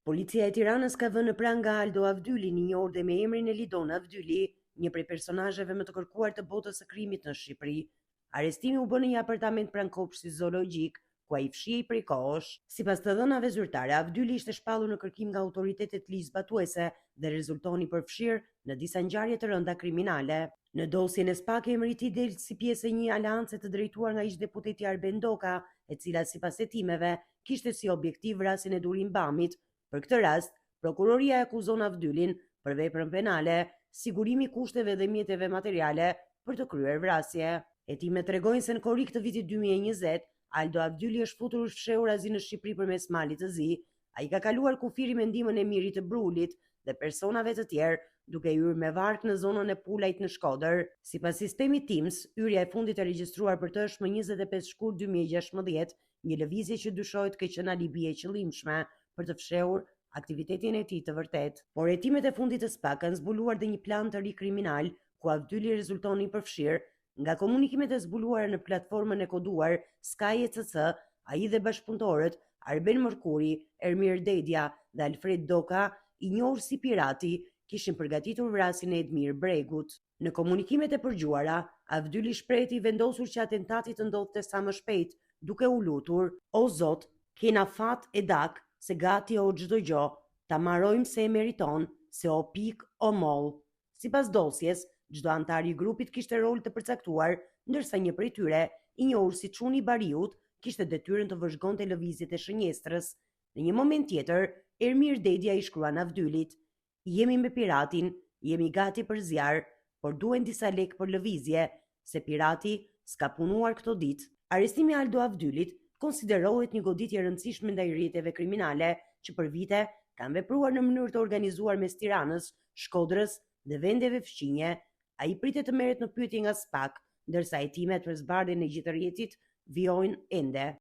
Policia e Tiranës ka vënë në pranë nga Aldo Avdyli, një njohur dhe me emrin e Lidon Avdyli, një prej personazheve më të kërkuar të botës së krimit në Shqipëri. Arrestimi u bë në një apartament pranë kopshtit zoologjik, ku ai fshihej prej kohësh. Sipas të dhënave zyrtare, Avdyli ishte shpallur në kërkim nga autoritetet ligjzbatuese dhe rezultoni përfshirë në disa ngjarje të rënda kriminale. Në dosjen e SPAK emri i tij del si pjesë e një alance të drejtuar nga ish-deputeti Arben Doka, e cila sipas hetimeve kishte si objektiv vrasjen e Durim Bamit. Për këtë rast, prokuroria e akuzon Avdylin për veprën penale, sigurimi i kushteve dhe mjeteve materiale për të kryer vrasje. Hetimet tregojnë se në korrik të vitit 2020, Aldo Avdyli është futur në fshehurazi në Shqipëri përmes malit të zi. Ai ka kaluar kufiri me ndihmën e Mirit të Brulit dhe personave të tjerë, duke hyrë me varg në zonën e Pulajt në Shkodër. Sipas sistemit TIMS, hyrja e fundit e regjistruar për të është më 25 shkurt 2016, një lëvizje që dyshohet të ketë qenë alibi e qëllimshme për të fshehur aktivitetin e tij të vërtet. Por hetimet e fundit të SPAK kanë zbuluar dhe një plan të ri kriminal, ku Avdyli rezulton i përfshirë. Nga komunikimet e zbuluara në platformën e koduar Sky ECC, ai dhe bashkëpunëtorët Arben Mërkuri, Ermir Dedja dhe Alfred Doka, i njohur si Pirati, kishin përgatitur vrasjen e Edmir Bregut. Në komunikimet e përgjuara, Avdyli shpreheti i vendosur që atentati të ndodhte sa më shpejt, duke u lutur: "O Zot, kena fat e dak, se gati o çdo gjë, ta marrojmë se e meriton, se o pik o moll." Sipas dosjes, çdo antar i grupit kishte rol të përcaktuar, ndërsa një prej tyre, i njohur si Çuni Bariut, kishte detyrën të vëzhgonte lëvizjet e shënjestrës. Në një moment tjetër, Ermir Dedja i shkruan Avdylit: "Jemi me Piratin, jemi gati për zjarr, por duhen disa lekë për lëvizje, se Pirati s'ka punuar këto ditë." Arrestimi i Aldo Avdylit konsiderohet një goditje e rëndësishme ndaj rrjeteve kriminale që për vite kanë vepruar në mënyrë të organizuar mes Tiranës, Shkodrës dhe vendeve fqinje. Ai pritet të merret në pyetje nga SPAK, ndërsa hetimet për zbardhjen e gjithë rrjetit vijojnë ende.